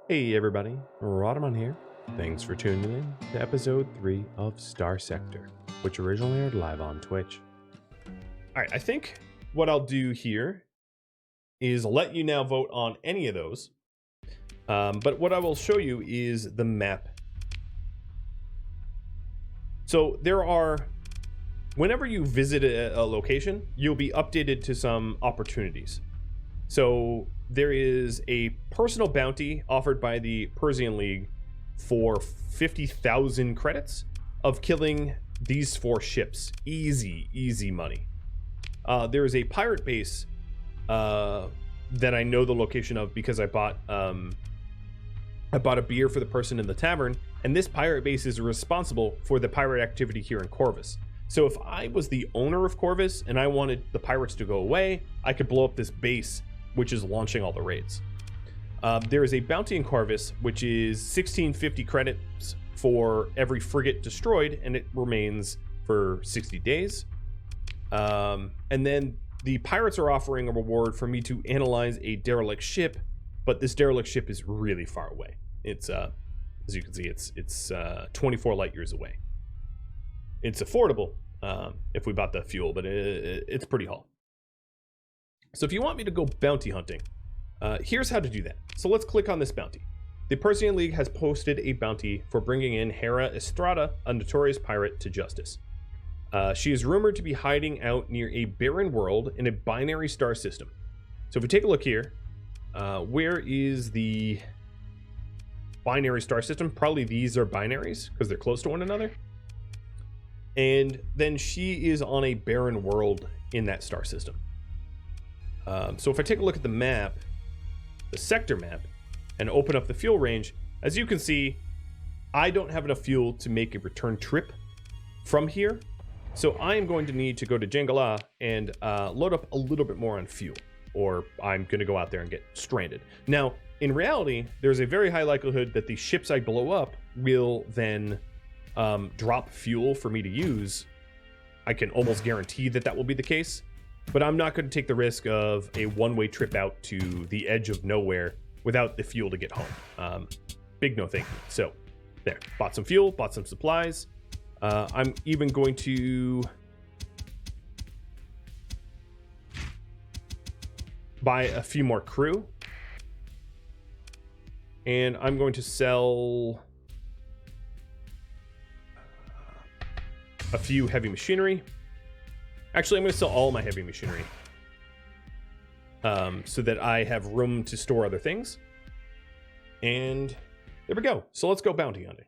Hey everybody, Rhadamant here. Thanks for tuning in to episode 3 of Starsector, which originally aired live on Twitch. Alright, I think what I'll do here is let you now vote on any of those. But what I will show you is the map. So there are, whenever you visit a location, you'll be updated to some opportunities. So there is a personal bounty offered by the Persian League for 50,000 credits of killing these 4 ships. Easy money. There is a pirate base that I know the location of because I bought a beer for the person in the tavern, and this pirate base is responsible for the pirate activity here in Corvus. So if I was the owner of Corvus and I wanted the pirates to go away, I could blow up this base, which is launching all the raids. There is a bounty in Corvus, which is 1650 credits for every frigate destroyed, and it remains for 60 days. And then the pirates are offering a reward for me to analyze a derelict ship, but this derelict ship is really far away. It's as you can see, it's 24 light years away. It's affordable if we bought the fuel, but it's pretty haul. So if you want me to go bounty hunting, here's how to do that. So let's click on this bounty. The Persian League has posted a bounty for bringing in Hera Estrada, a notorious pirate, to justice. She is rumored to be hiding out near a barren world in a binary star system. So if we take a look here, where is the binary star system? Probably these are binaries because they're close to one another. And then she is on a barren world in that star system. So if I take a look at the map, the sector map, and open up the fuel range, as you can see, I don't have enough fuel to make a return trip from here. So I am going to need to go to Jangala and load up a little bit more on fuel, or I'm going to go out there and get stranded. Now, in reality, there's a very high likelihood that the ships I blow up will then drop fuel for me to use. I can almost guarantee that that will be the case. But I'm not going to take the risk of a one-way trip out to the edge of nowhere without the fuel to get home. Big no thank you. So, there. Bought some fuel, bought some supplies. I'm even going to buy a few more crew. And I'm going to sell a few heavy machinery. Actually, I'm going to sell all my heavy machinery so that I have room to store other things. And there we go. So let's go bounty hunting.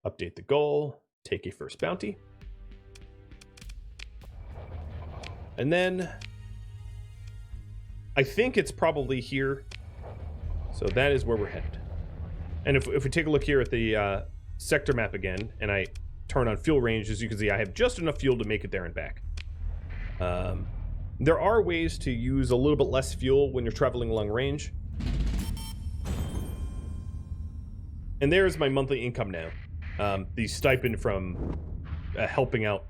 Update the goal. Take a first bounty. And then I think it's probably here. So that is where we're headed. And if we take a look here at the sector map again, and I turn on fuel range, as you can see, I have just enough fuel to make it there and back. There are ways to use a little bit less fuel when you're traveling along range. And there's my monthly income now. The stipend from helping out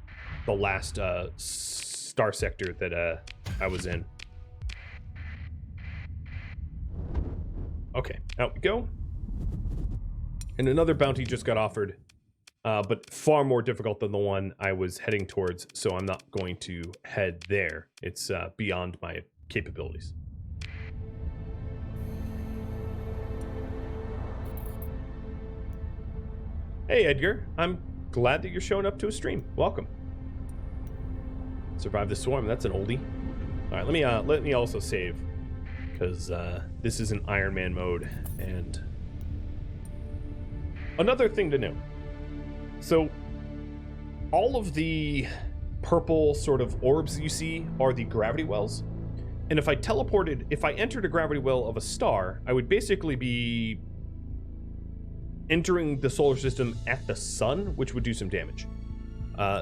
the last star sector that I was in. Okay, out we go. And another bounty just got offered, but far more difficult than the one I was heading towards, so I'm not going to head there. It's beyond my capabilities. Hey Edgar, I'm glad that you're showing up to a stream. Welcome. Survive the swarm, that's an oldie. All right, let me also save, because this is an Iron Man mode, and another thing to note. So all of the purple sort of orbs you see are the gravity wells. And if I entered a gravity well of a star, I would basically be entering the solar system at the sun, which would do some damage.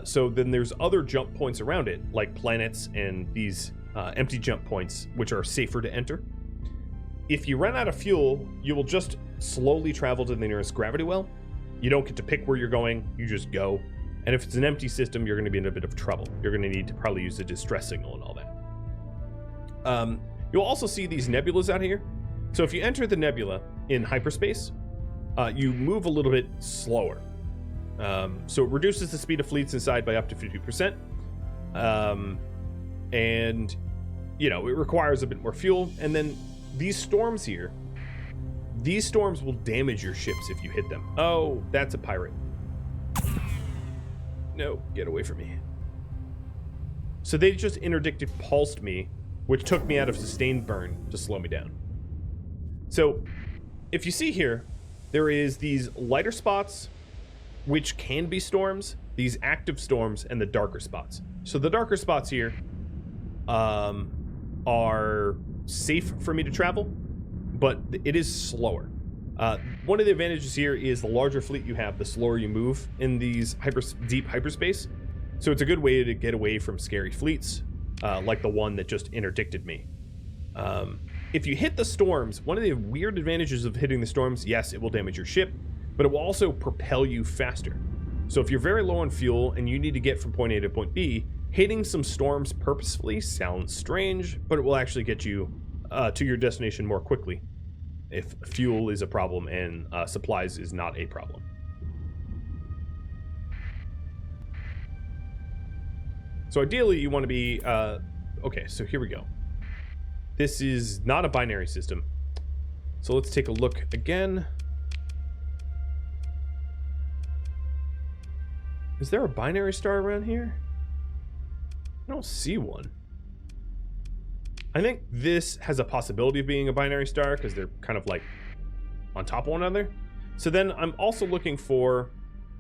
So then there's other jump points around it, like planets and these empty jump points, which are safer to enter. If you run out of fuel, you will just slowly travel to the nearest gravity well. You don't get to pick where you're going, you just go. And if it's an empty system, you're going to be in a bit of trouble. You're going to need to probably use a distress signal and all that. You'll also see these nebulas out here. So if you enter the nebula in hyperspace, you move a little bit slower. So it reduces the speed of fleets inside by up to 50%. And, you know, it requires a bit more fuel. And then these storms here, these storms will damage your ships if you hit them. Oh, that's a pirate. No, get away from me. So they just interdicted pulsed me, which took me out of sustained burn to slow me down. So if you see here, there is these lighter spots, which can be storms, these active storms, and the darker spots. So the darker spots here are safe for me to travel, but it is slower. One of the advantages here is the larger fleet you have, the slower you move in these deep hyperspace. So it's a good way to get away from scary fleets, like the one that just interdicted me. If you hit the storms, one of the weird advantages of hitting the storms, yes, it will damage your ship, but it will also propel you faster. So if you're very low on fuel and you need to get from point A to point B, hitting some storms purposefully sounds strange, but it will actually get you to your destination more quickly if fuel is a problem and supplies is not a problem. So ideally you want to be, okay, so here we go. This is not a binary system. So let's take a look again. Is there a binary star around here? I don't see one. I think this has a possibility of being a binary star because they're kind of like on top of one another. So then I'm also looking for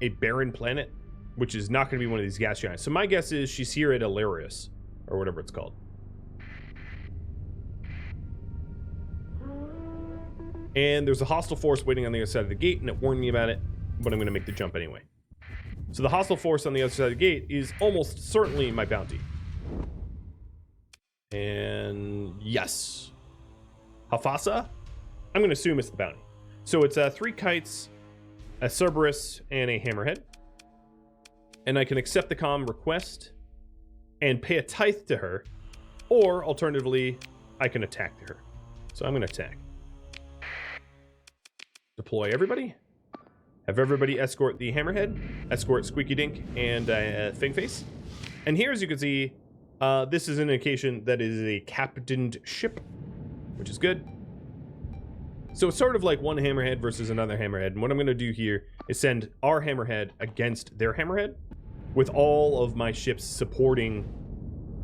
a barren planet, which is not going to be one of these gas giants. So my guess is she's here at Illyrius, or whatever it's called. And there's a hostile force waiting on the other side of the gate, and it warned me about it, but I'm going to make the jump anyway. So the hostile force on the other side of the gate is almost certainly my bounty. And yes. Hafasa? I'm going to assume it's the bounty. So it's 3 kites, a Cerberus, and a hammerhead. And I can accept the comm request and pay a tithe to her, or alternatively, I can attack her. So I'm going to attack. Deploy everybody. Have everybody escort the hammerhead, escort Squeaky Dink, and Fingface. And here, as you can see, this is an indication that it is a captained ship, which is good. So it's sort of like one hammerhead versus another hammerhead. And what I'm going to do here is send our hammerhead against their hammerhead, with all of my ships supporting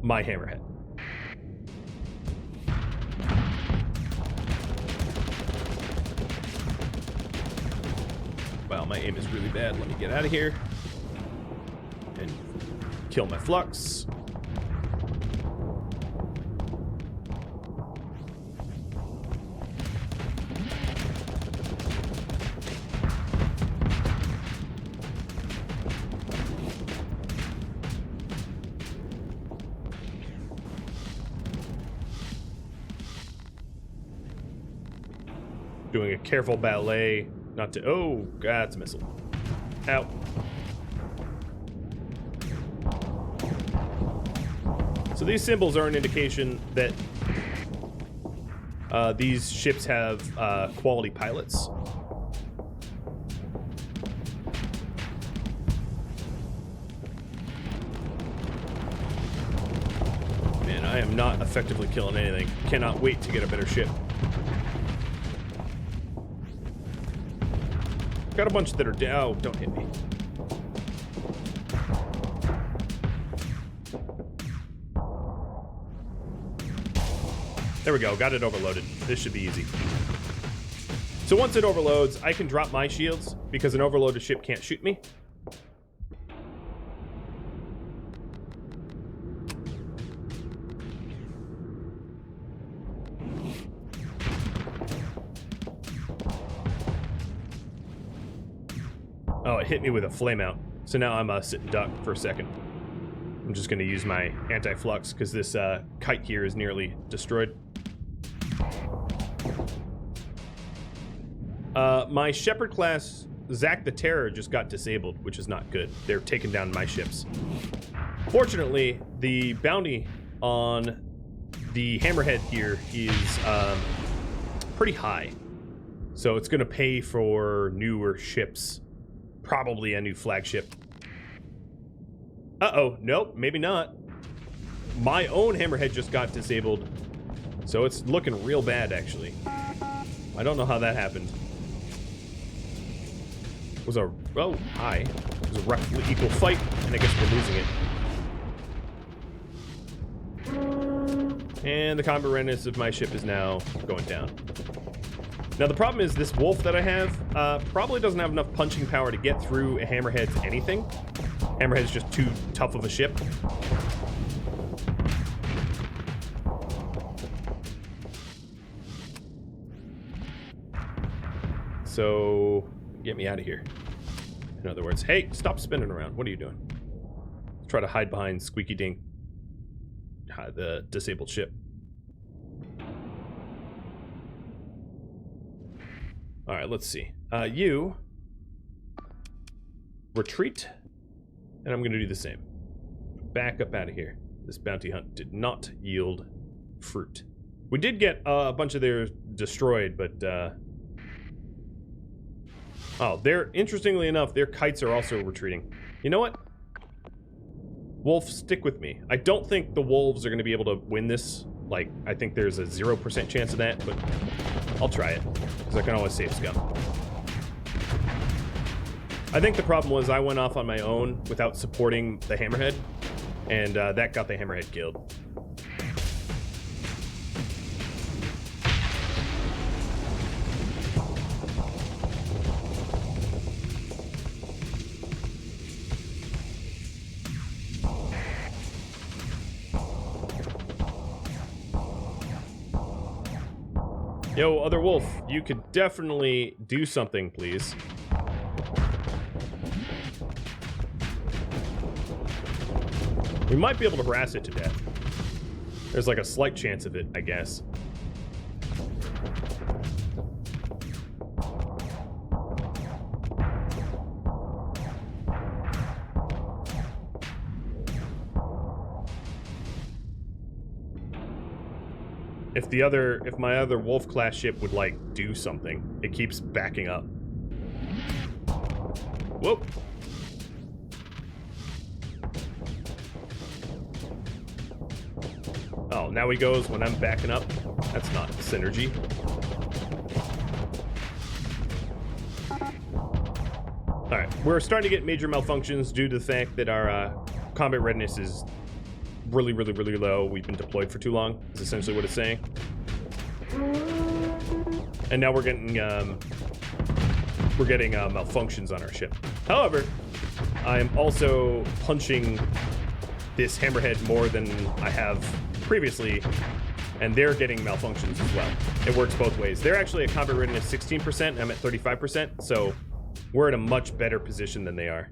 my hammerhead. Wow, my aim is really bad. Let me get out of here and kill my flux. Doing a careful ballet not to... Oh, God, it's a missile. Ow. So these symbols are an indication that these ships have quality pilots. Man, I am not effectively killing anything. Cannot wait to get a better ship. Got a bunch that are down. Oh, don't hit me. There we go. Got it overloaded. This should be easy. So once it overloads, I can drop my shields because an overloaded ship can't shoot me. Oh, it hit me with a flame out. So now I'm sitting duck for a second. I'm just going to use my anti-flux because this kite here is nearly destroyed. My Shepherd class Zack the Terror just got disabled, which is not good. They're taking down my ships. Fortunately, the bounty on the hammerhead here is pretty high. So it's going to pay for newer ships. Probably a new flagship. Uh-oh. Nope, maybe not. My own hammerhead just got disabled. So it's looking real bad, actually. I don't know how that happened. It was a... Oh, hi. It was a roughly equal fight, and I guess we're losing it. And the combat readiness of my ship is now going down. Now, the problem is this wolf that I have probably doesn't have enough punching power to get through a hammerhead's anything. Hammerhead's just too tough of a ship. So, get me out of here. In other words, hey, stop spinning around. What are you doing? Try to hide behind Squeaky Dink, the disabled ship. All right, let's see. You retreat, and I'm going to do the same. Back up out of here. This bounty hunt did not yield fruit. We did get a bunch of theirs destroyed, but oh, interestingly enough, their kites are also retreating. You know what? Wolf, stick with me. I don't think the wolves are going to be able to win this. Like, I think there's a 0% chance of that, but I'll try it, because I can always save scum. I think the problem was I went off on my own without supporting the hammerhead, and that got the hammerhead killed. Yo, other wolf, you could definitely do something, please. We might be able to harass it to death. There's like a slight chance of it, I guess. If my other wolf class ship would like do something, it keeps backing up. Whoop. Oh, now he goes when I'm backing up. That's not synergy. All right, we're starting to get major malfunctions due to the fact that our combat readiness is really low. We've been deployed for too long, is essentially what it's saying. And now we're getting malfunctions on our ship. However, I'm also punching this hammerhead more than I have previously, and they're getting malfunctions as well. It works both ways. They're actually at combat readiness 16%, and I'm at 35%, so we're in a much better position than they are.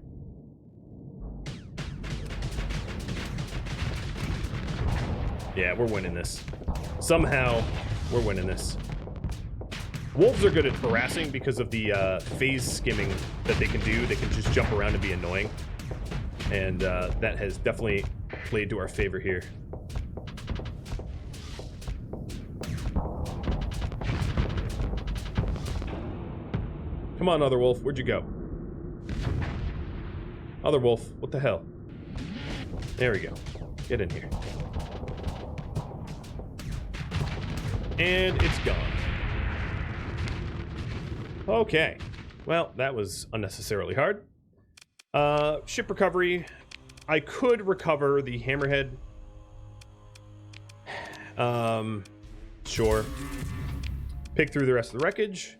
Yeah, we're winning this. Somehow, we're winning this. Wolves are good at harassing because of the phase skimming that they can do. They can just jump around and be annoying. And that has definitely played to our favor here. Come on, Other Wolf. Where'd you go? Other Wolf, what the hell? There we go. Get in here. And it's gone. Okay. Well, that was unnecessarily hard. Ship recovery. I could recover the hammerhead. Sure. Pick through the rest of the wreckage.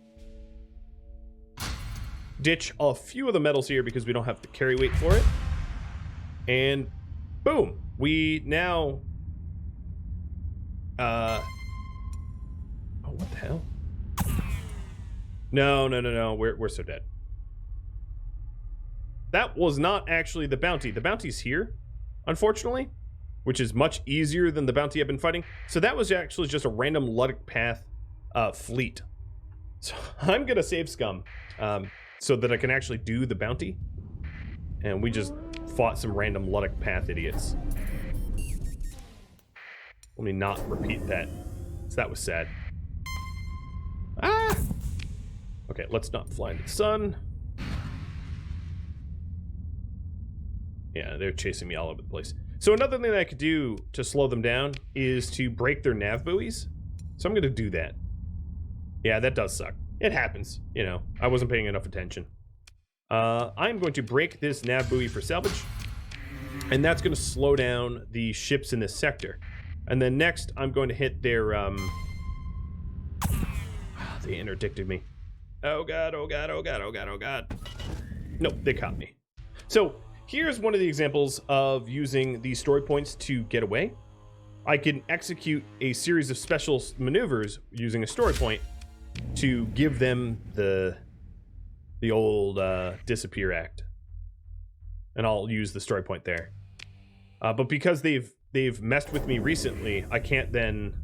Ditch a few of the metals here because we don't have the carry weight for it. And boom. We now... oh, what the hell? No. We're so dead. That was not actually the bounty. The bounty's here, unfortunately, which is much easier than the bounty I've been fighting. So that was actually just a random Luddic Path fleet. So I'm gonna save scum so that I can actually do the bounty. And we just fought some random Luddic Path idiots. Let me not repeat that. So that was sad. Ah! Okay, let's not fly into the sun. Yeah, they're chasing me all over the place. So another thing that I could do to slow them down is to break their nav buoys. So I'm going to do that. Yeah, that does suck. It happens. You know, I wasn't paying enough attention. I'm going to break this nav buoy for salvage. And that's going to slow down the ships in this sector. And then next, I'm going to hit their... They interdicted me. Oh god, oh god, oh god, oh god, oh god. Nope, they caught me. So... here's one of the examples of using these story points to get away. I can execute a series of special maneuvers using a story point to give them the old disappear act. And I'll use the story point there. But because they've messed with me recently, I can't then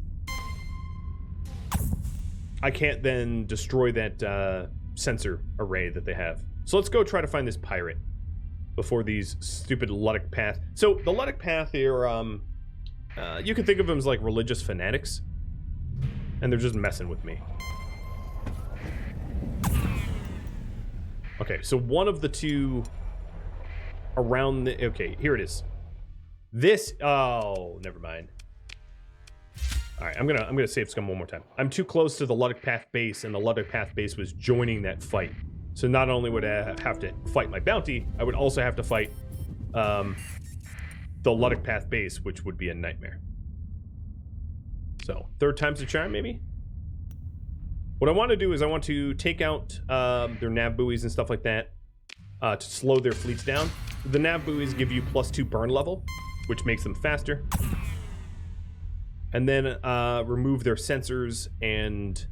destroy that sensor array that they have. So let's go try to find this pirate before these stupid Luddic Path. So the Luddic Path here, you can think of them as like religious fanatics, and they're just messing with me. Okay, so one of the two around the... okay, here it is. This... oh, never mind. All right, I'm gonna save scum one more time. I'm too close to the Luddic Path base, and the Luddic Path base was joining that fight. So not only would I have to fight my bounty, I would also have to fight the Luddic Path base, which would be a nightmare. So, third time's the charm, maybe? What I want to do is I want to take out their nav buoys and stuff like that to slow their fleets down. The nav buoys give you +2 burn level, which makes them faster. And then remove their sensors and...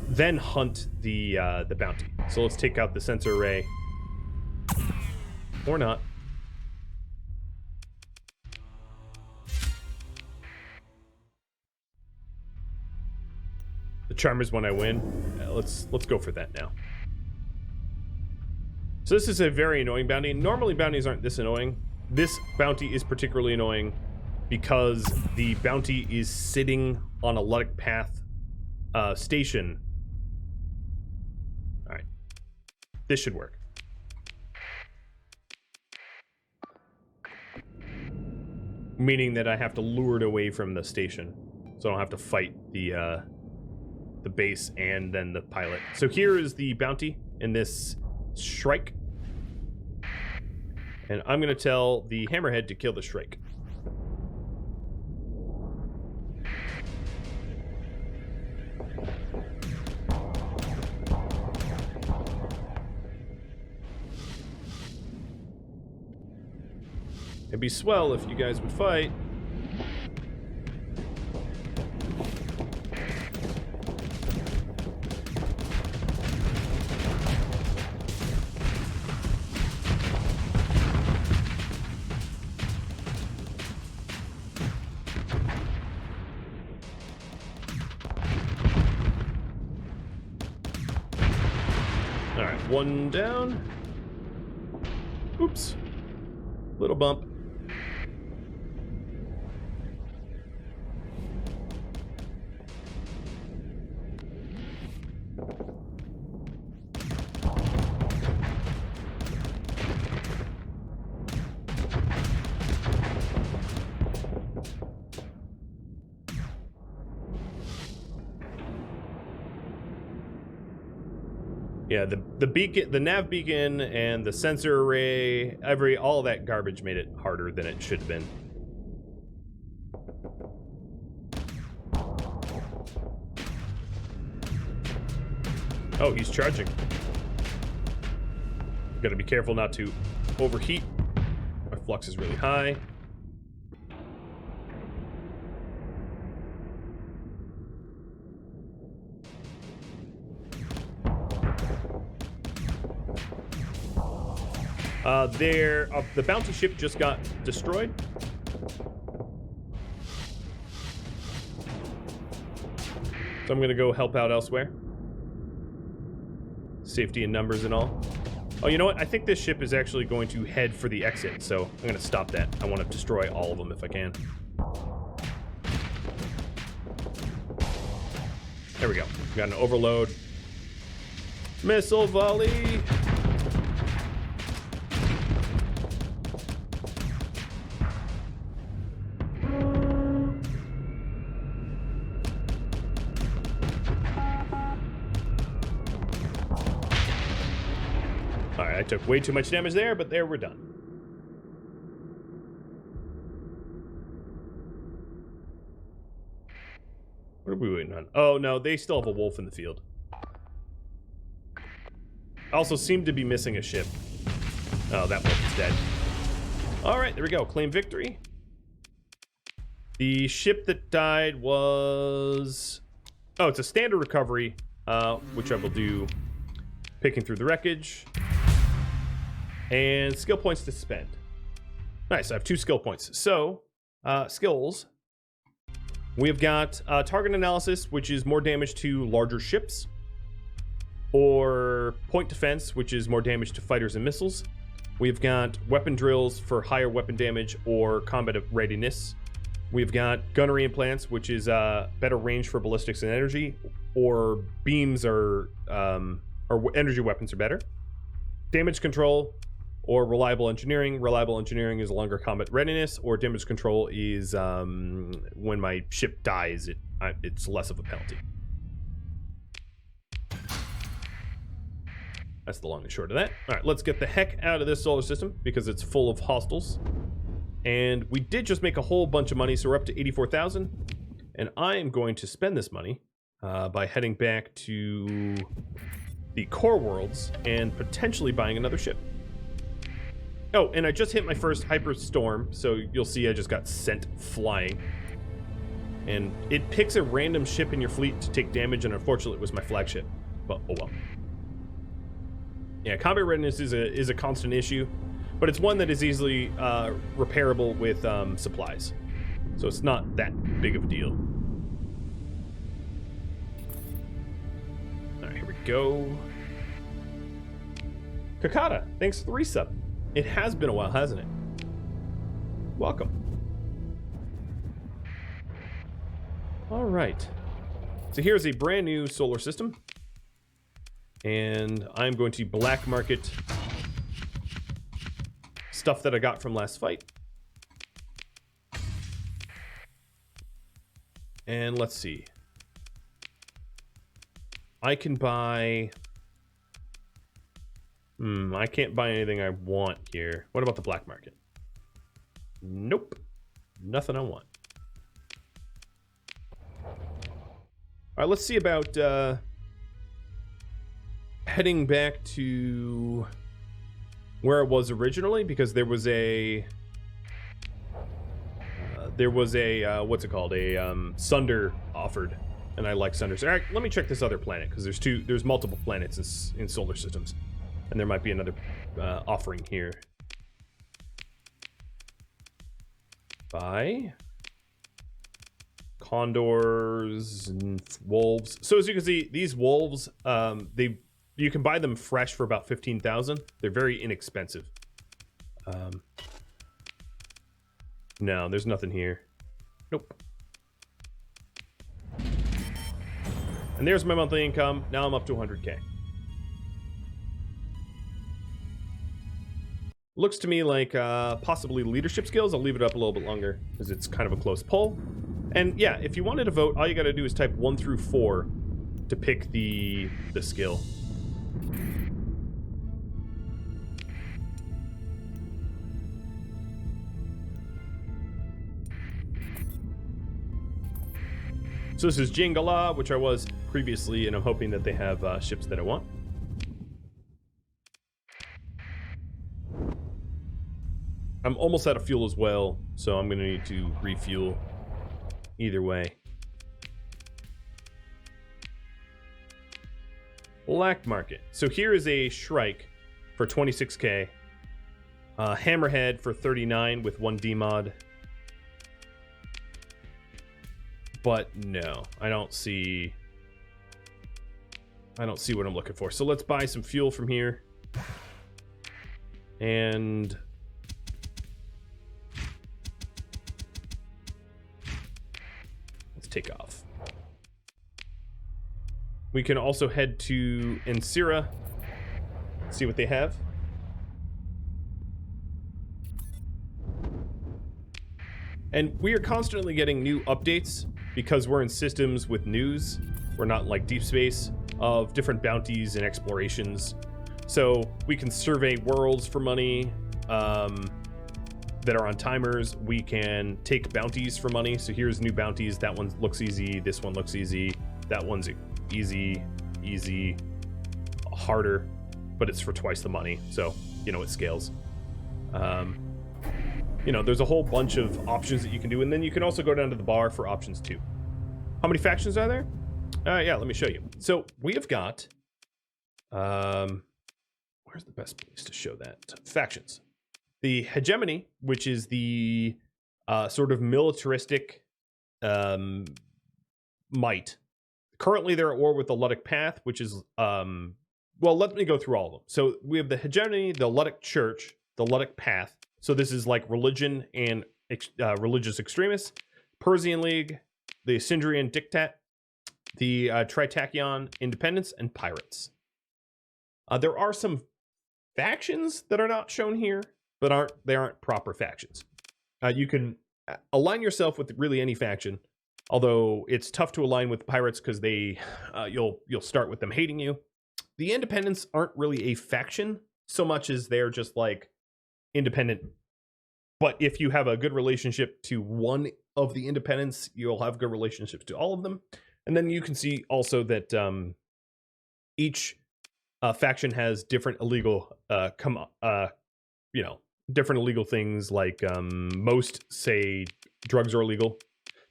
then hunt the bounty. So let's take out the sensor array. Or not. The charm is when I win. Let's go for that now. So this is a very annoying bounty. Normally bounties aren't this annoying. This bounty is particularly annoying because the bounty is sitting on a Luddic Path station. All right, this should work. Meaning that I have to lure it away from the station, so I don't have to fight the base and then the pilot. So here is the bounty in this Shrike, and I'm gonna tell the Hammerhead to kill the Shrike. It'd be swell if you guys would fight. All right, one down. Oops. Little bump. Yeah, the beacon, the nav beacon, and the sensor array, all that garbage made it harder than it should have been. Oh, he's charging. Gotta be careful not to overheat. My flux is really high. The bounty ship just got destroyed. So I'm gonna go help out elsewhere. Safety in numbers and all. Oh, you know what? I think this ship is actually going to head for the exit, so I'm gonna stop that. I want to destroy all of them if I can. There we go. We got an overload. Missile volley. All right, I took way too much damage there, but there we're done. What are we waiting on? Oh, no, they still have a wolf in the field. Also seem to be missing a ship. Oh, that wolf is dead. All right, there we go. Claim victory. The ship that died was... Oh, it's a standard recovery, which I will do picking through the wreckage. And skill points to spend. Nice, I have 2 skill points. So, skills. We've got target analysis, which is more damage to larger ships. Or point defense, which is more damage to fighters and missiles. We've got weapon drills for higher weapon damage or combat readiness. We've got gunnery implants, which is better range for ballistics and energy, or beams or energy weapons are better. Damage control or reliable engineering. Reliable engineering is longer combat readiness, or damage control is when my ship dies, it's less of a penalty. That's the long and short of that. All right, let's get the heck out of this solar system because it's full of hostiles. And we did just make a whole bunch of money, so we're up to 84,000. And I am going to spend this money by heading back to the core worlds and potentially buying another ship. Oh, and I just hit my first hyperstorm, so you'll see I just got sent flying. And it picks a random ship in your fleet to take damage, and unfortunately it was my flagship. But oh well. Yeah, combat readiness is a constant issue, but it's one that is easily repairable with supplies. So it's not that big of a deal. All right, here we go. Kakata, thanks for the resub. It has been a while, hasn't it? Welcome. All right. So here's a brand new solar system. And I'm going to black market stuff that I got from last fight. And let's see. I can buy... I can't buy anything I want here. What about the black market? Nope. Nothing I want. All right, let's see about heading back to where I was originally, because there was a what's it called? A Sunder offered, and I like Sunders. All right, let me check this other planet, because there's multiple planets in solar systems. And there might be another offering here. Buy condors and wolves. So as you can see, these wolves, you can buy them fresh for about 15,000. They're very inexpensive. No, there's nothing here. Nope. And there's my monthly income. Now I'm up to 100K. Looks to me like possibly leadership skills. I'll leave it up a little bit longer because it's kind of a close pull. And yeah, if you wanted to vote, all you got to do is type 1 through 4 to pick the skill. So this is Jingala, which I was previously, and I'm hoping that they have ships that I want. I'm almost out of fuel as well, so I'm going to need to refuel either way. Black market. So here is a Shrike for 26K. Hammerhead for 39 with 1 D-mod. But no, I don't see what I'm looking for. So let's buy some fuel from here. And let's take off. We can also head to Ensira, see what they have. And we are constantly getting new updates because we're in systems with news. We're not like deep space, of different bounties and explorations. So we can survey worlds for money that are on timers. We can take bounties for money. So here's new bounties. That one looks easy. This one looks easy. That one's easy, harder, but it's for twice the money. So, you know, it scales. You know, there's a whole bunch of options that you can do. And then you can also go down to the bar for options too. How many factions are there? Yeah, let me show you. So we have got, where's the best place to show that? Factions. The Hegemony, which is the sort of militaristic might. Currently, they're at war with the Ludic Path, which is, well, let me go through all of them. So we have the Hegemony, the Ludic Church, the Ludic Path. So this is like religion and religious extremists. Persian League, the Sindrian Diktat, the Tritachyon Independence, and Pirates. There are some factions that are not shown here, but they aren't proper factions. You can align yourself with really any faction, although it's tough to align with Pirates because they you'll start with them hating you. The Independents aren't really a faction so much as they're just like independent. But if you have a good relationship to one of the Independents, you'll have good relationships to all of them. And then you can see also that each faction has different illegal, you know, different illegal things. Like most say drugs are illegal.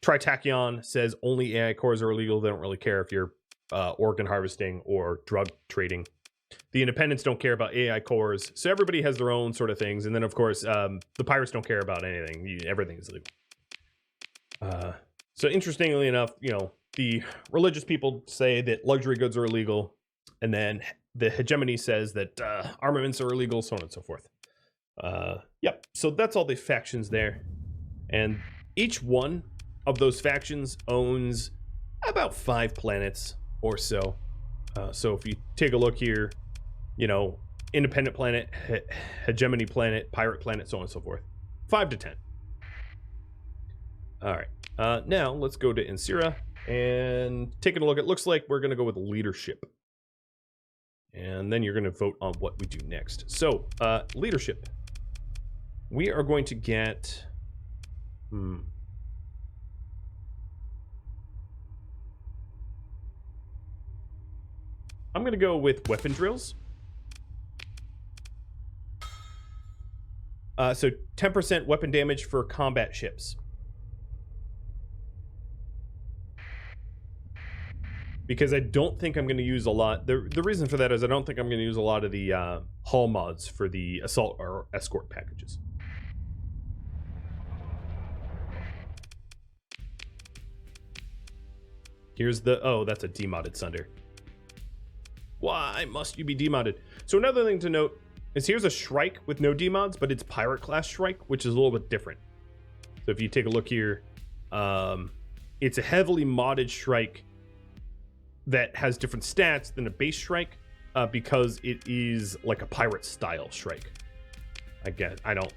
Tritachyon says only AI cores are illegal. They don't really care if you're organ harvesting or drug trading. The Independents don't care about AI cores. So everybody has their own sort of things. And then, of course, the Pirates don't care about anything. Everything is illegal. So interestingly enough, you know, the religious people say that luxury goods are illegal. And then the Hegemony says that armaments are illegal, so on and so forth. Yep. So that's all the factions there. And each one of those factions owns about 5 planets or so. So if you take a look here, you know, independent planet, hegemony planet, pirate planet, so on and so forth. 5 to 10. All right. Now let's go to Ensira and taking a look. It looks like we're going to go with leadership. And then you're going to vote on what we do next. So leadership. We are going to get... I'm going to go with weapon drills. So 10% weapon damage for combat ships. Because I don't think I'm going to use a lot. The reason for that is I don't think I'm going to use a lot of the hull mods for the assault or escort packages. Here's the... Oh, that's a demodded Sunder. Why must you be demodded? So another thing to note is here's a Shrike with no demods, but it's Pirate class Shrike, which is a little bit different. So if you take a look here, it's a heavily modded Shrike that has different stats than a base Shrike because it is like a pirate style Shrike. I guess I don't.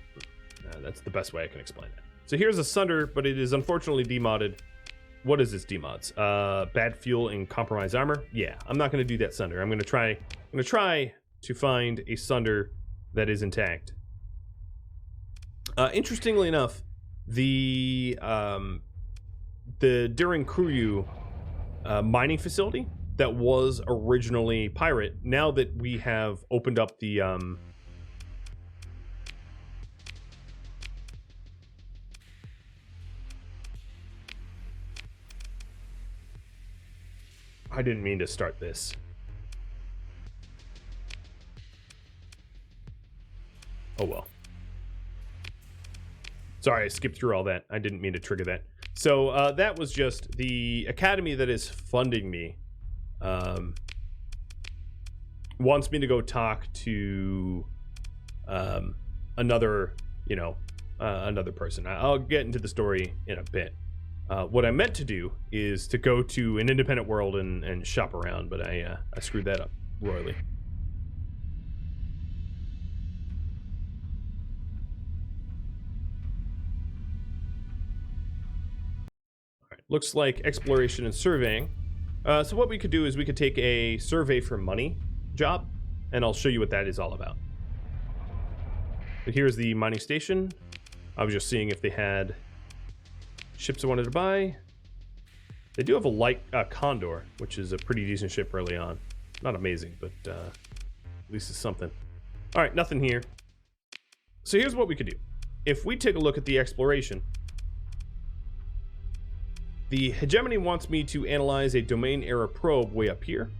That's the best way I can explain it. So here's a Sunder, but it is unfortunately demodded. What is its demods? Bad fuel and compromised armor. Yeah, I'm not going to do that Sunder. I'm going to try to find a Sunder that is intact. Interestingly enough, the During Kuryu mining facility that was originally pirate, now that we have opened up the I didn't mean to start this. Oh well. Sorry, I skipped through all that. I didn't mean to trigger that. So that was just the academy that is funding me. Wants me to go talk to another, you know, another person. I'll get into the story in a bit. What I meant to do is to go to an independent world and shop around, but I screwed that up royally. Looks like exploration and surveying. So what we could do is we could take a survey for money job, and I'll show you what that is all about. But here's the mining station. I was just seeing if they had ships I wanted to buy. They do have a light Condor, which is a pretty decent ship early on. Not amazing, but at least it's something. All right, nothing here. So here's what we could do. If we take a look at the exploration, the hegemony wants me to analyze a domain error probe way up here.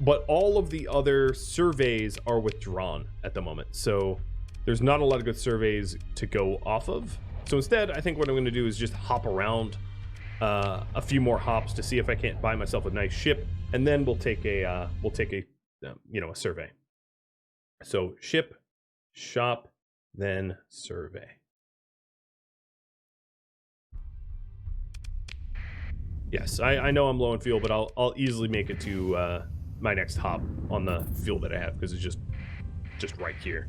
But all of the other surveys are withdrawn at the moment. So there's not a lot of good surveys to go off of. So instead, I think what I'm going to do is just hop around a few more hops to see if I can't buy myself a nice ship, and then we'll take a you know, a survey. So ship, shop, then survey. Yes, I know I'm low on fuel, but I'll easily make it to my next hop on the fuel that I have, because it's just right here.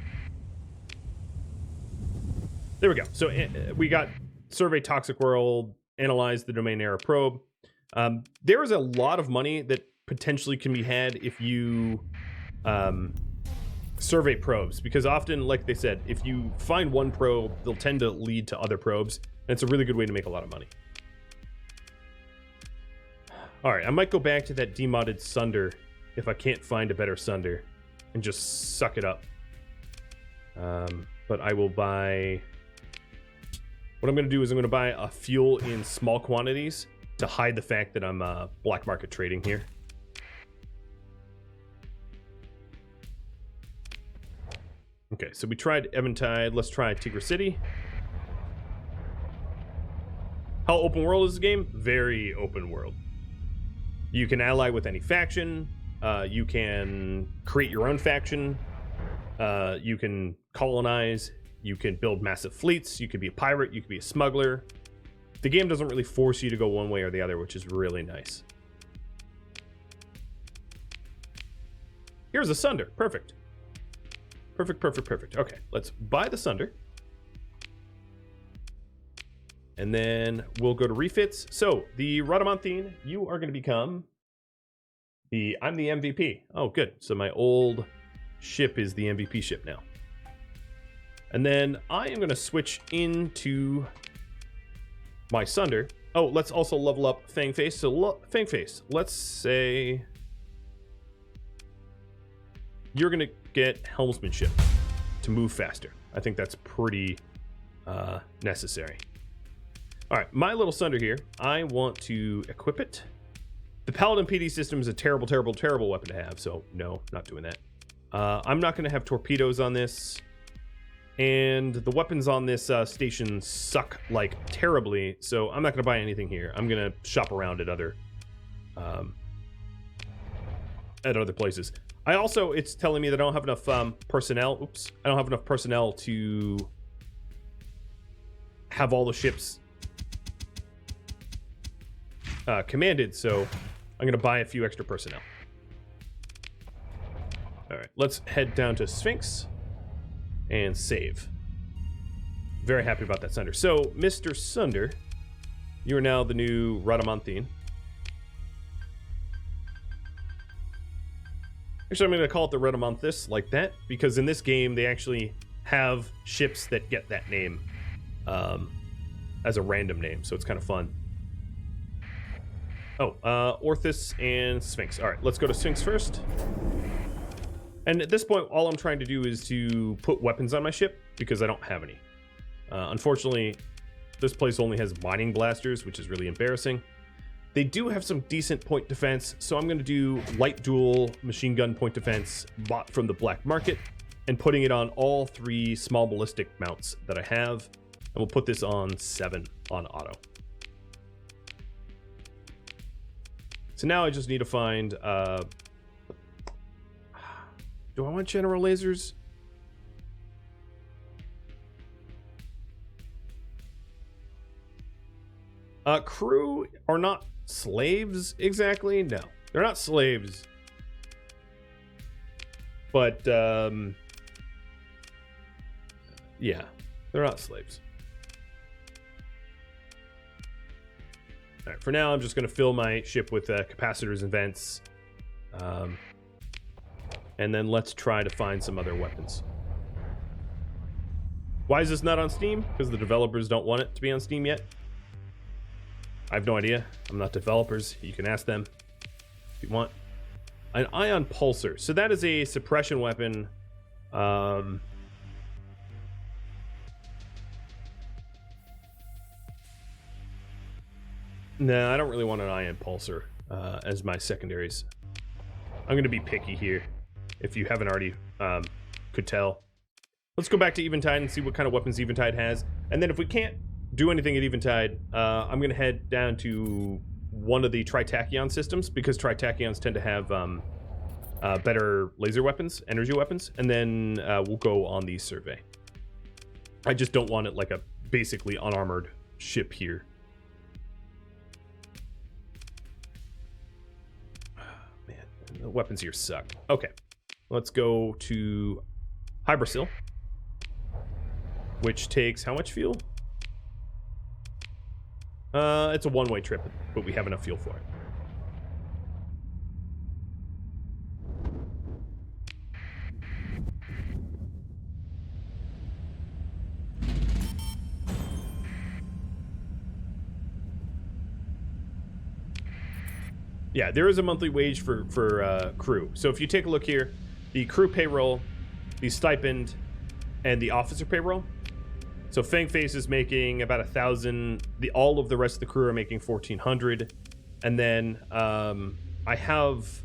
There we go. So we got survey toxic world, analyze the domain error probe. There is a lot of money that potentially can be had if you survey probes, because often, like they said, if you find one probe, they'll tend to lead to other probes, and it's a really good way to make a lot of money. All right, I might go back to that demodded Sunder if I can't find a better Sunder and just suck it up. But I will buy... What I'm going to do is I'm going to buy a fuel in small quantities to hide the fact that I'm black market trading here. Okay, so we tried Eventide. Let's try Tigre City. How open world is the game? Very open world. You can ally with any faction. You can create your own faction. You can colonize. You can build massive fleets. You could be a pirate. You could be a smuggler. The game doesn't really force you to go one way or the other, which is really nice. Here's a Sunder. Perfect. Perfect, perfect, perfect. Okay, let's buy the Sunder. And then we'll go to refits. So the Rhadamant, you are going to become I'm the MVP. Oh, good. So my old ship is the MVP ship now. And then I am going to switch into my Sunder. Oh, let's also level up Fangface. So Fangface, let's say you're going to get helmsmanship to move faster. I think that's pretty necessary. All right, my little Sunder here, I want to equip it. The Paladin PD system is a terrible, terrible, terrible weapon to have, so no, not doing that. I'm not going to have torpedoes on this, and the weapons on this station suck like terribly, so I'm not going to buy anything here. I'm going to shop around at other places. I also, it's telling me that I don't have enough personnel. Oops, I don't have enough personnel to have all the ships commanded, so I'm going to buy a few extra personnel. All right, let's head down to Sphinx and save. Very happy about that, Sunder. So, Mr. Sunder, you are now the new Rhadamant. Actually, I'm going to call it the Rhadamanthus, like that, because in this game, they actually have ships that get that name as a random name, so it's kind of fun. Oh, Orthus and Sphinx. All right, let's go to Sphinx first. And at this point, all I'm trying to do is to put weapons on my ship, because I don't have any. Unfortunately, this place only has mining blasters, which is really embarrassing. They do have some decent point defense, so I'm going to do light dual machine gun point defense bought from the black market and putting it on all 3 small ballistic mounts that I have. And we'll put this on 7 on auto. So now I just need to find... do I want general lasers? Crew are not slaves exactly. No, they're not slaves. But yeah, they're not slaves. All right, for now, I'm just going to fill my ship with capacitors and vents. And then let's try to find some other weapons. Why is this not on Steam? Because the developers don't want it to be on Steam yet. I have no idea. I'm not developers. You can ask them if you want. An ion pulsar. So that is a suppression weapon. No, I don't really want an ion pulsar as my secondaries. I'm going to be picky here, if you haven't already could tell. Let's go back to Eventide and see what kind of weapons Eventide has. And then if we can't do anything at Eventide, I'm going to head down to one of the Tritachyon systems, because Tritachyons tend to have better laser weapons, energy weapons, and then we'll go on the survey. I just don't want it like a basically unarmored ship here. Man, the weapons here suck. Okay, let's go to Hybrasil, which takes how much fuel? It's a one-way trip, but we have enough fuel for it. Yeah, there is a monthly wage for crew. So if you take a look here, the crew payroll, the stipend, and the officer payroll. So Fangface is making about 1,000. All of the rest of the crew are making 1,400. And then I have...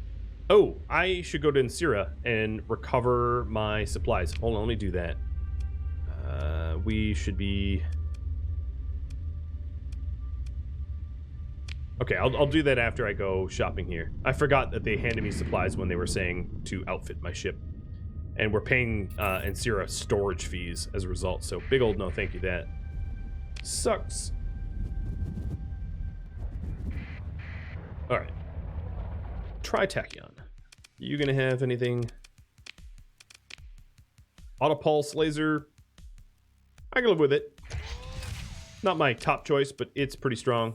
Oh, I should go to Insira and recover my supplies. Hold on, let me do that. We should be... Okay, I'll do that after I go shopping here. I forgot that they handed me supplies when they were saying to outfit my ship. And we're paying Insira storage fees as a result. So big old no thank you that. Sucks. Alright. Tritachyon. You gonna have anything? Autopulse laser. I can live with it. Not my top choice, but it's pretty strong.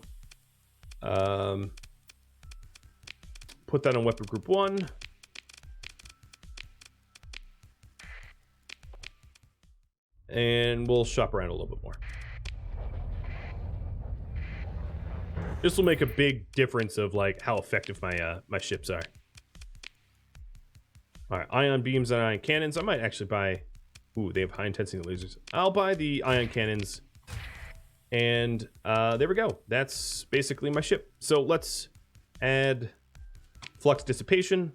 Put that on weapon group 1. And we'll shop around a little bit more. This will make a big difference of like how effective my my ships are. All right, ion beams and ion cannons. I might actually buy. Ooh, they have high intensity lasers. I'll buy the ion cannons. And there we go. That's basically my ship. So let's add flux dissipation.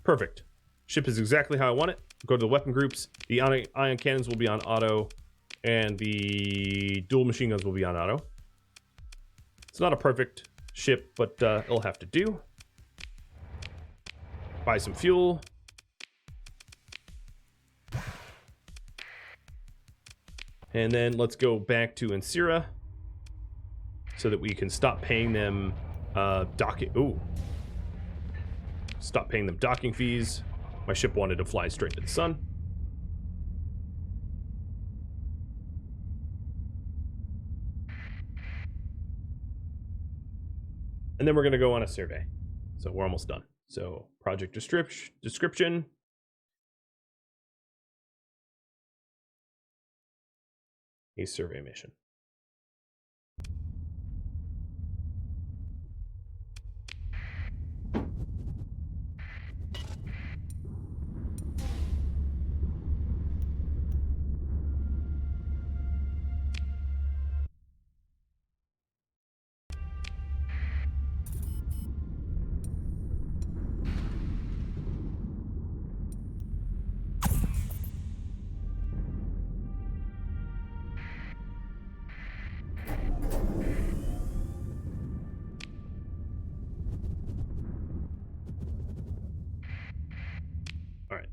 Perfect. Ship is exactly how I want it. Go to the weapon groups. The ion cannons will be on auto, and the dual machine guns will be on auto. It's not a perfect ship, but it'll have to do. Buy some fuel. And then let's go back to Insira so that we can stop paying them docking. Ooh. Stop paying them docking fees. My ship wanted to fly straight to the sun. And then we're going to go on a survey. So we're almost done. So project description. A survey mission.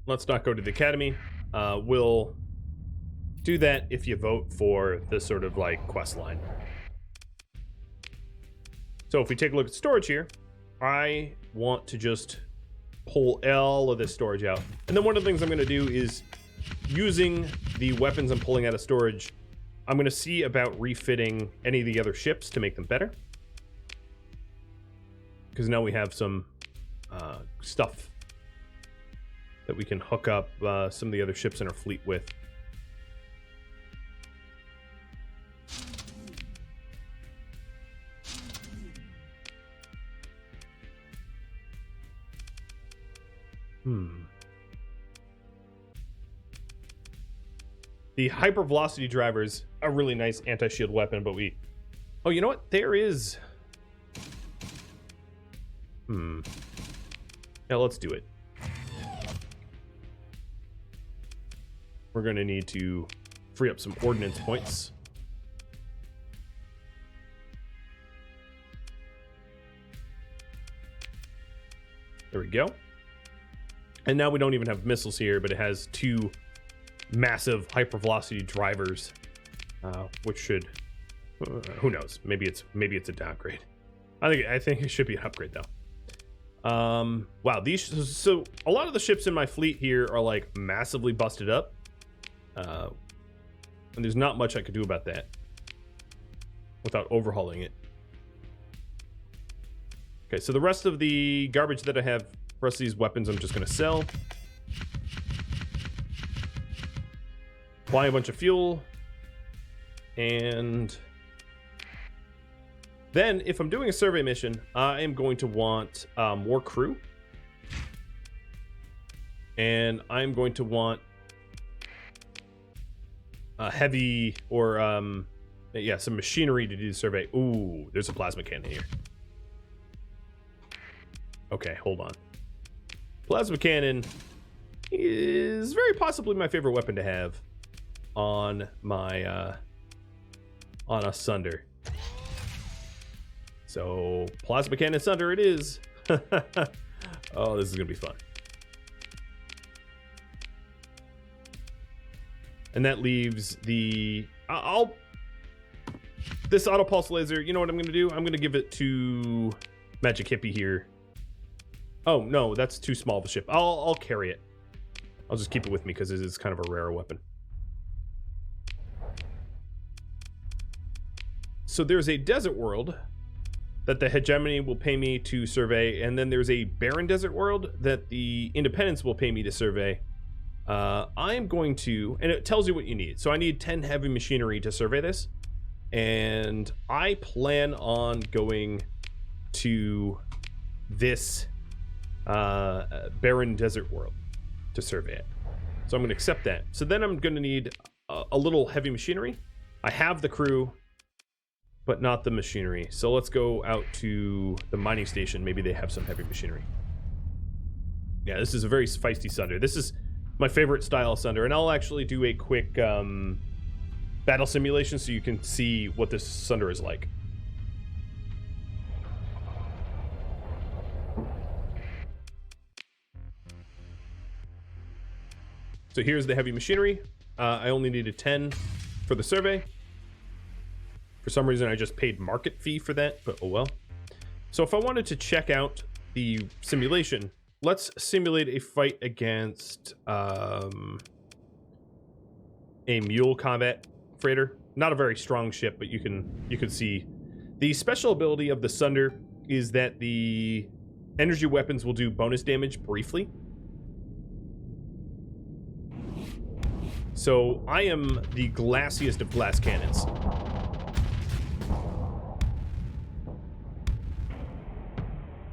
Let's not go to the academy. We'll do that if you vote for this sort of like quest line. So if we take a look at storage here, I want to just pull all of this storage out. And then one of the things I'm going to do is, using the weapons I'm pulling out of storage, I'm going to see about refitting any of the other ships to make them better. Because now we have some stuff that we can hook up some of the other ships in our fleet with. The hypervelocity drivers are a really nice anti-shield weapon, but we... Oh, you know what? There is... Yeah, let's do it. We're going to need to free up some ordnance points. There we go. And now we don't even have missiles here, but it has 2 massive hypervelocity drivers, which should... who knows? Maybe it's a downgrade. I think it should be an upgrade though. Wow, these, so a lot of the ships in my fleet here are like massively busted up, and there's not much I could do about that without overhauling it. Okay, so the rest of the garbage that I have, the rest of these weapons, I'm just going to sell. Buy a bunch of fuel, and then if I'm doing a survey mission, I am going to want more crew, and I'm going to want heavy or yeah, some machinery to do the survey. Ooh, there's a plasma cannon here. Okay, hold on. Plasma cannon is very possibly my favorite weapon to have on my on a Sunder. So plasma cannon Sunder it is. Oh, this is gonna be fun. And that leaves the this auto pulse laser. You know what I'm gonna do? I'm gonna give it to Magic Hippie here. Oh no, that's too small of a ship. I'll carry it. I'll just keep it with me because it is kind of a rare weapon. So there's a desert world that the hegemony will pay me to survey, and then there's a barren desert world that the independence will pay me to survey. I am going to, and it tells you what you need. So I need 10 heavy machinery to survey this, and I plan on going to this barren desert world to survey it. So I'm going to accept that. So then I'm going to need a little heavy machinery. I have the crew, but not the machinery. So let's go out to the mining station. Maybe they have some heavy machinery. Yeah, this is a very feisty Sunder. This is my favorite style of Sunder, and I'll actually do a quick battle simulation so you can see what this Sunder is like. So here's the heavy machinery. I only needed 10 for the survey. For some reason, I just paid market fee for that, but oh well. So if I wanted to check out the simulation, let's simulate a fight against a mule combat freighter. Not a very strong ship, but you can see the special ability of the Sunder is that the energy weapons will do bonus damage briefly. So I am the glassiest of glass cannons.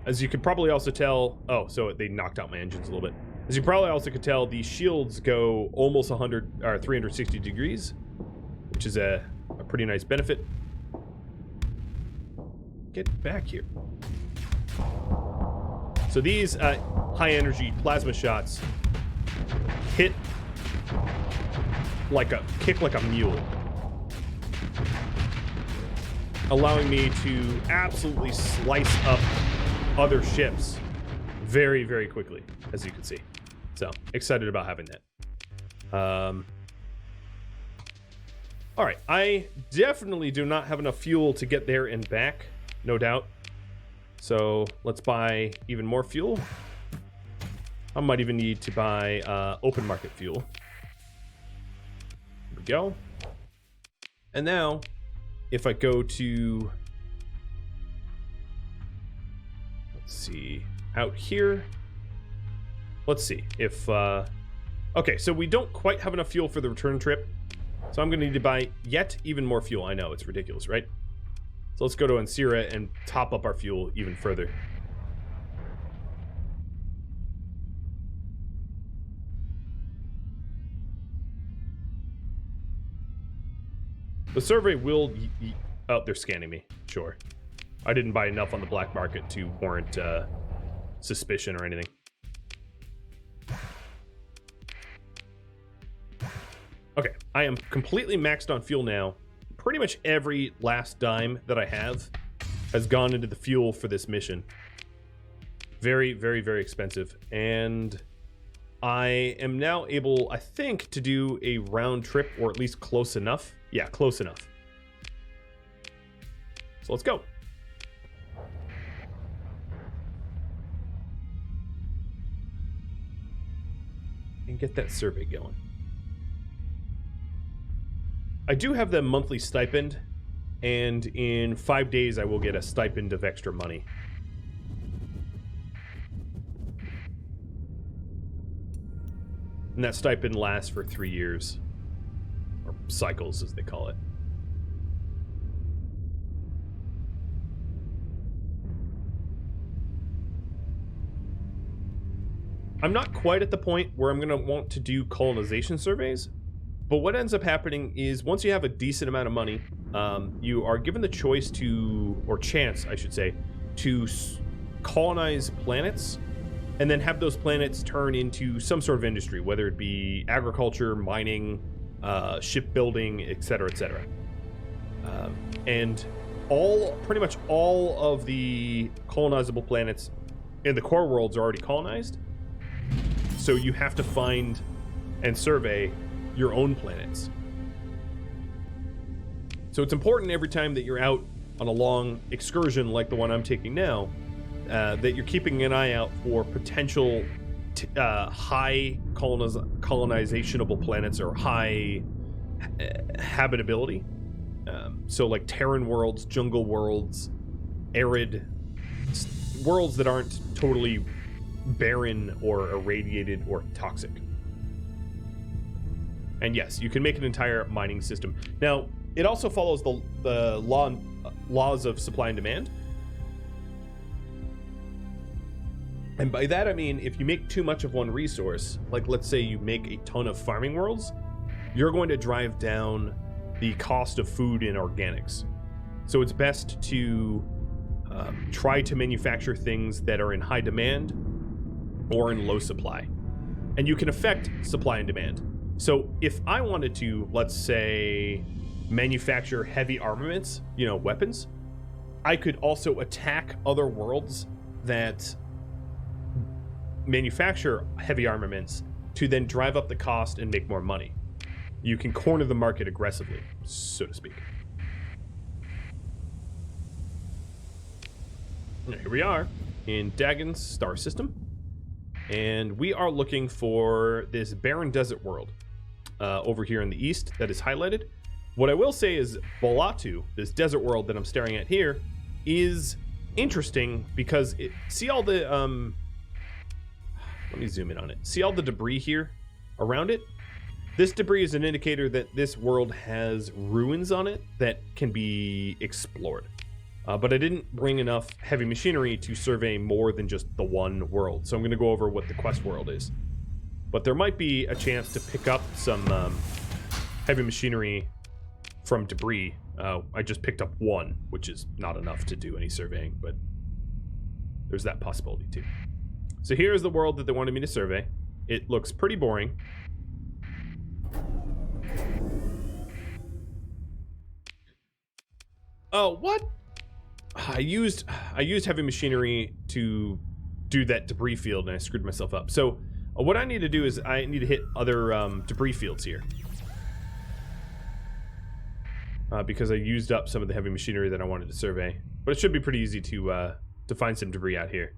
As you could probably also tell, oh, so they knocked out my engines a little bit. As you probably also could tell, the shields go almost 100 or 360 degrees, which is a pretty nice benefit. Get back here. So these high energy plasma shots hit like kick like a mule, allowing me to absolutely slice up other ships very, very quickly, as you can see. So excited about having that. All right, I definitely do not have enough fuel to get there and back, no doubt. So let's buy even more fuel. I might even need to buy open market fuel. There we go. And now, if I go to, let's see, out here, let's see if, okay, so we don't quite have enough fuel for the return trip. So I'm going to need to buy yet even more fuel. I know, it's ridiculous, right? So let's go to Ansira and top up our fuel even further. The survey will... Oh, they're scanning me. Sure. I didn't buy enough on the black market to warrant suspicion or anything. Okay, I am completely maxed on fuel now. Pretty much every last dime that I have has gone into the fuel for this mission. Very, very, very expensive. And I am now able, I think, to do a round trip, or at least close enough. Yeah, close enough. So let's go. And get that survey going. I do have the monthly stipend, and in 5 days I will get a stipend of extra money. And that stipend lasts for 3 years. Or cycles, as they call it. I'm not quite at the point where I'm going to want to do colonization surveys. But what ends up happening is once you have a decent amount of money, you are given the choice to, or chance, I should say, to colonize planets and then have those planets turn into some sort of industry, whether it be agriculture, mining, shipbuilding, etc., etc. And pretty much all of the colonizable planets in the core worlds are already colonized. So you have to find and survey your own planets. So it's important every time that you're out on a long excursion like the one I'm taking now, that you're keeping an eye out for potential high colonizationable planets or high habitability. So like Terran worlds, jungle worlds, arid worlds that aren't totally barren or irradiated or toxic. And yes, you can make an entire mining system. Now, it also follows the laws of supply and demand. And by that I mean, if you make too much of one resource, like let's say you make a ton of farming worlds, you're going to drive down the cost of food and organics. So it's best to try to manufacture things that are in high demand or in low supply. And you can affect supply and demand. So if I wanted to, let's say, manufacture heavy armaments, weapons, I could also attack other worlds that manufacture heavy armaments to then drive up the cost and make more money. You can corner the market aggressively, so to speak. Now, here we are in Dagon's star system, and we are looking for this barren desert world. Over here in the east that is highlighted. What I will say is Bolatu, this desert world that I'm staring at here, is interesting because see all the let me zoom in on it. See all the debris here around it? This debris is an indicator that this world has ruins on it that can be explored. But I didn't bring enough heavy machinery to survey more than just the one world. So I'm going to go over what the quest world is. But there might be a chance to pick up some heavy machinery from debris. I just picked up one, which is not enough to do any surveying, but there's that possibility too. So here's the world that they wanted me to survey. It looks pretty boring. Oh, what? I used heavy machinery to do that debris field and I screwed myself up. So what I need to do is I need to hit other debris fields here. Because I used up some of the heavy machinery that I wanted to survey. But it should be pretty easy to to find some debris out here.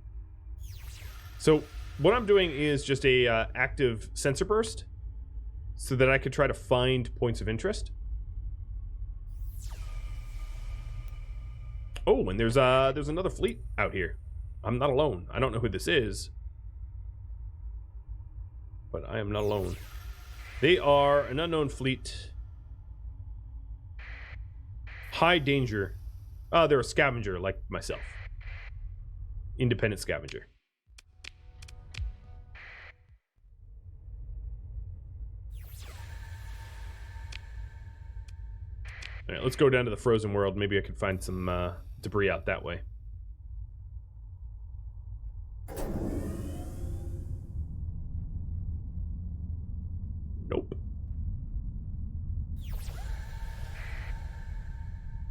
So what I'm doing is just a active sensor burst so that I could try to find points of interest. Oh, and there's another fleet out here. I'm not alone. I don't know who this is, but I am not alone. They are an unknown fleet. High danger. They're a scavenger like myself. Independent scavenger. All right, let's go down to the frozen world. Maybe I can find some debris out that way. Nope.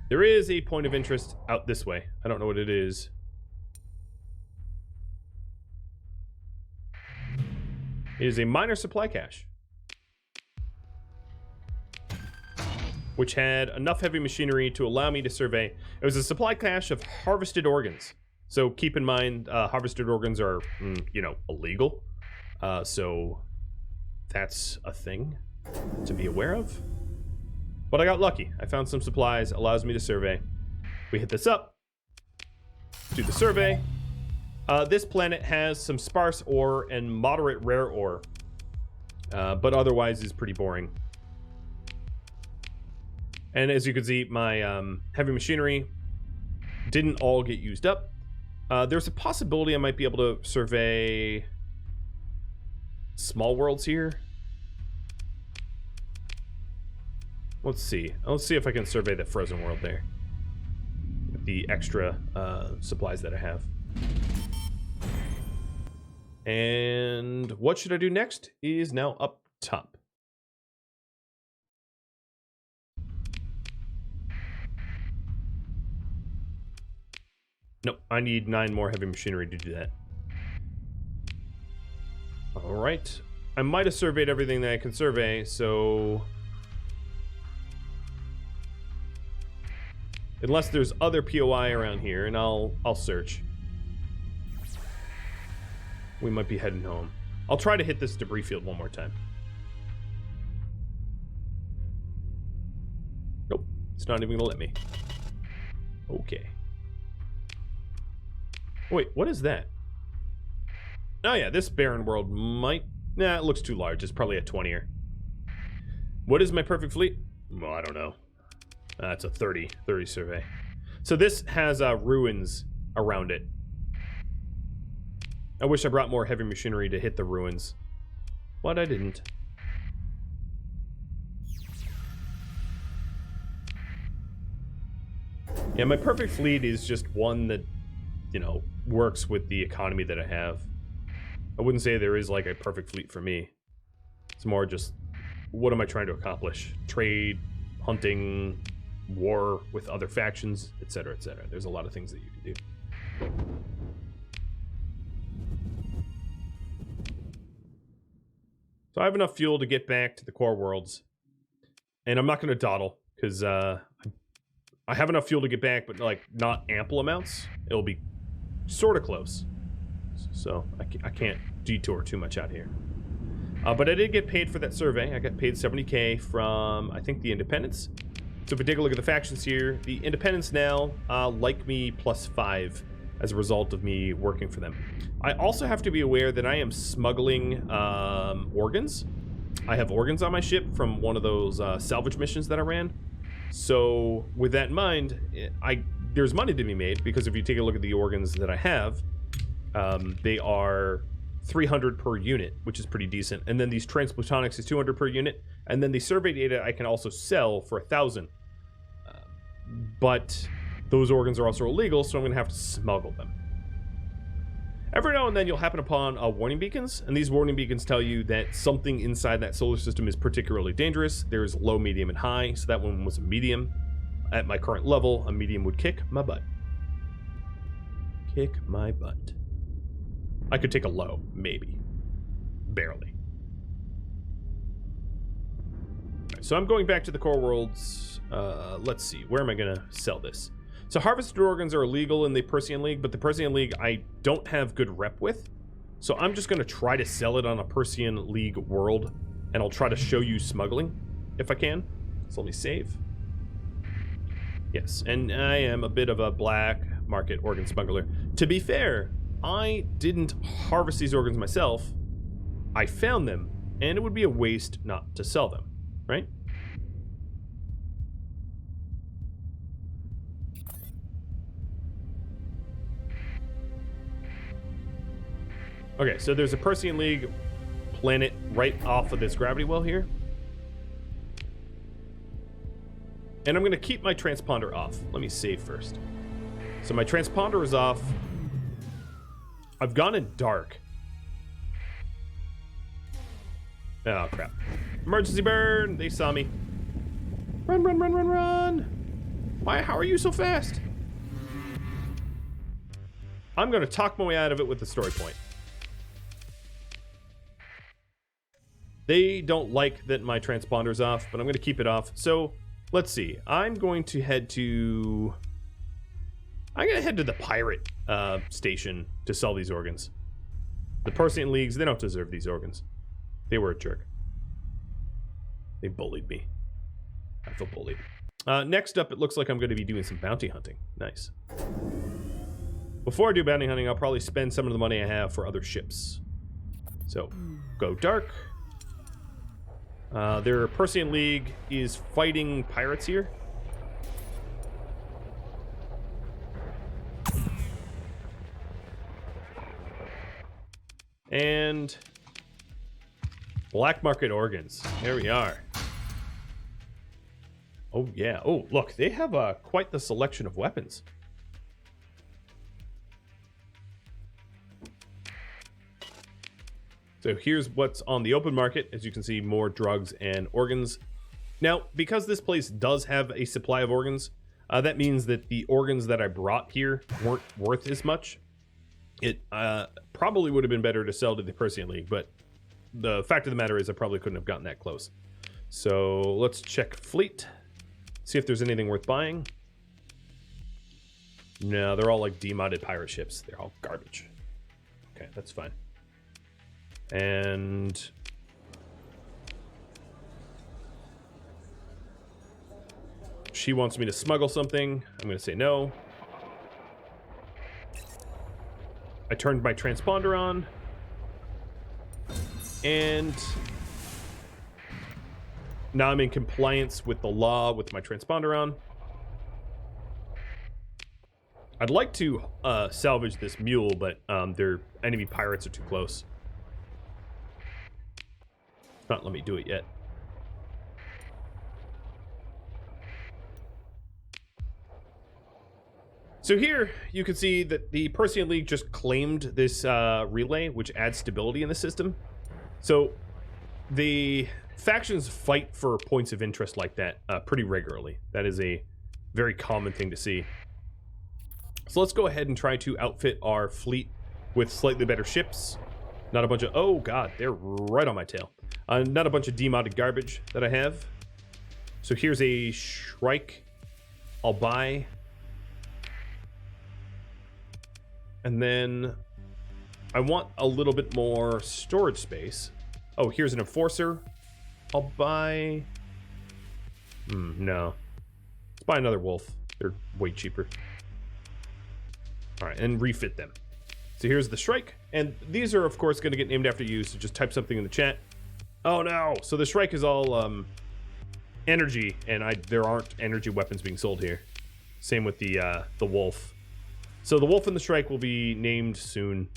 There is a point of interest out this way. I don't know what it is. It is a minor supply cache, which had enough heavy machinery to allow me to survey. It was a supply cache of harvested organs. So keep in mind, harvested organs are, you know, illegal. So that's a thing to be aware of. But I got lucky. I found some supplies, allows me to survey. We hit this up, do the survey. This planet has some sparse ore and moderate rare ore, but otherwise is pretty boring. And as you can see, my heavy machinery didn't all get used up. There's a possibility I might be able to survey small worlds here. Let's see. Let's see if I can survey the frozen world there with the extra supplies that I have. And what should I do next is now up top. Nope, I need 9 more heavy machinery to do that. All right. I might have surveyed everything that I can survey, so... Unless there's other POI around here, and I'll search. We might be heading home. I'll try to hit this debris field one more time. Nope, it's not even gonna let me. Okay. Wait, what is that? Oh yeah, this barren world might... Nah, it looks too large. It's probably a 20er. What is my perfect fleet? Well, I don't know. It's a 30 survey. So this has ruins around it. I wish I brought more heavy machinery to hit the ruins, but I didn't. Yeah, my perfect fleet is just one that, you know, works with the economy that I have. I wouldn't say there is like a perfect fleet for me. It's more just, what am I trying to accomplish? Trade, hunting, war with other factions, etc., etc. There's a lot of things that you can do. So I have enough fuel to get back to the core worlds, and I'm not going to dawdle because I have enough fuel to get back, but like not ample amounts. It'll be sort of close, so I can't detour too much out here. But I did get paid for that survey. I got paid 70k from, I think, the Independents. So if we take a look at the factions here, the Independents now like me +5 as a result of me working for them. I also have to be aware that I am smuggling organs. I have organs on my ship from one of those salvage missions that I ran. So with that in mind, there's money to be made, because if you take a look at the organs that I have, they are 300 per unit, which is pretty decent. And then these transplutonics is 200 per unit. And then the survey data I can also sell for 1,000. But those organs are also illegal, so I'm going to have to smuggle them. Every now and then you'll happen upon warning beacons, and these warning beacons tell you that something inside that solar system is particularly dangerous. There's low, medium, and high, so that one was a medium. At my current level, a medium would kick my butt. Kick my butt. I could take a low, maybe. Barely. Right, so I'm going back to the core worlds. Let's see, where am I going to sell this? So harvested organs are illegal in the Persean League, but the Persean League I don't have good rep with. So I'm just going to try to sell it on a Persean League world, and I'll try to show you smuggling if I can. So let me save. Yes, and I am a bit of a black market organ smuggler. To be fair, I didn't harvest these organs myself. I found them, and it would be a waste not to sell them, right? Okay, so there's a Persean League planet right off of this gravity well here. And I'm going to keep my transponder off. Let me save first. So my transponder is off. I've gone in dark. Oh, crap. Emergency burn! They saw me. Run, run, run, run, run! Why? How are you so fast? I'm going to talk my way out of it with the story point. They don't like that my transponder's off, but I'm going to keep it off. So, let's see. I'm going to head to the pirate station to sell these organs. The Persean Leagues, they don't deserve these organs. They were a jerk. They bullied me. I feel bullied. Next up, it looks like I'm going to be doing some bounty hunting. Nice. Before I do bounty hunting, I'll probably spend some of the money I have for other ships. So, go dark. Their Persean League is fighting pirates here. And black market organs. There we are. Oh, yeah. Oh, look, they have quite the selection of weapons. So here's what's on the open market. As you can see, more drugs and organs. Now, because this place does have a supply of organs, that means that the organs that I brought here weren't worth as much. It probably would have been better to sell to the Persean League, but the fact of the matter is I probably couldn't have gotten that close. So let's check fleet. See if there's anything worth buying. No, they're all like demodded pirate ships. They're all garbage. Okay, that's fine. And she wants me to smuggle something. I'm going to say no. I turned my transponder on. And now I'm in compliance with the law with my transponder on. I'd like to salvage this mule, but their enemy pirates are too close. Not let me do it yet. So here you can see that the Persean League just claimed this relay, which adds stability in the system. So the factions fight for points of interest like that pretty regularly. That is a very common thing to see. So let's go ahead and try to outfit our fleet with slightly better ships. Not a bunch of... Oh, God, they're right on my tail. Not a bunch of demodded garbage that I have. So here's a Shrike I'll buy. And then I want a little bit more storage space. Oh, here's an Enforcer I'll buy. No. Let's buy another Wolf. They're way cheaper. All right, and refit them. So here's the Shrike. And these are, of course, going to get named after you, so just type something in the chat. Oh, no. So the Shrike is all energy, and there aren't energy weapons being sold here. Same with the Wolf. So the Wolf and the Shrike will be named soon.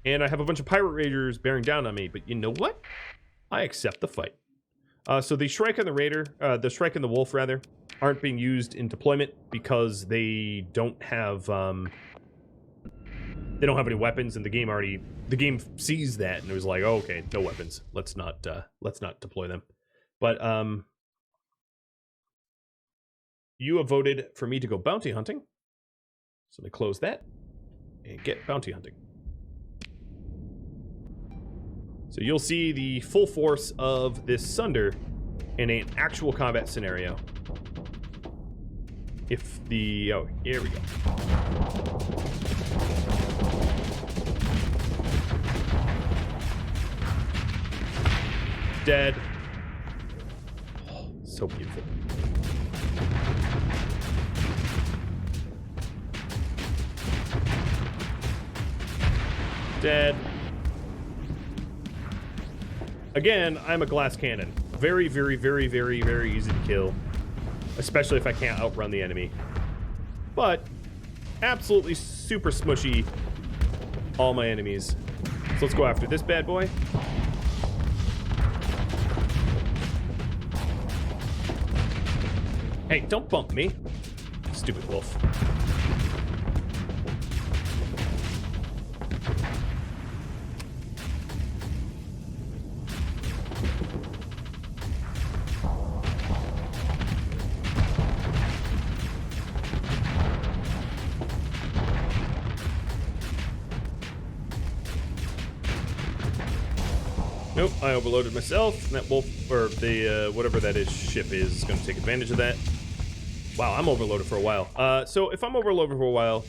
And I have a bunch of pirate raiders bearing down on me, but you know what? I accept the fight. So the Shrike and the Raider, the Shrike and the Wolf, rather, aren't being used in deployment because they don't have any weapons, and the game sees that and it was like, oh, okay, no weapons. Let's not deploy them. But you have voted for me to go bounty hunting, so let me close that and get bounty hunting. So you'll see the full force of this Sunder in an actual combat scenario. if the... Oh, here we go. Dead. Oh, so beautiful. Dead. Again, I'm a glass cannon. Very, very, very, very, very easy to kill. Especially if I can't outrun the enemy. But, absolutely super smushy, all my enemies. So let's go after this bad boy. Hey, don't bump me. Stupid wolf. Nope, I overloaded myself, and that wolf, or the, whatever that is, ship is going to take advantage of that. Wow, I'm overloaded for a while. So if I'm overloaded for a while,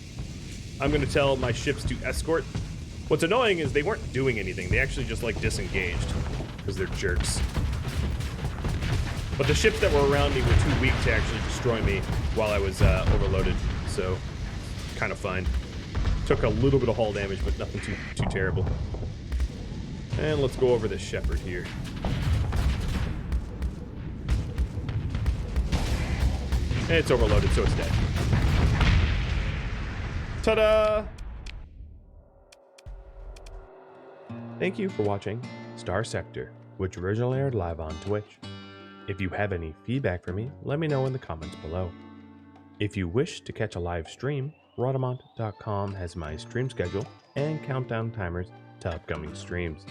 I'm going to tell my ships to escort. What's annoying is they weren't doing anything. They actually just, like, disengaged, because they're jerks. But the ships that were around me were too weak to actually destroy me while I was overloaded, so kind of fine. Took a little bit of hull damage, but nothing too terrible. And let's go over this shepherd here. And it's overloaded, so it's dead. Ta-da! Thank you for watching Starsector, which originally aired live on Twitch. If you have any feedback for me, let me know in the comments below. If you wish to catch a live stream, Rhadamant.com has my stream schedule and countdown timers to upcoming streams.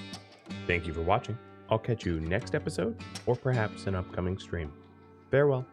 Thank you for watching. I'll catch you next episode or perhaps an upcoming stream. Farewell.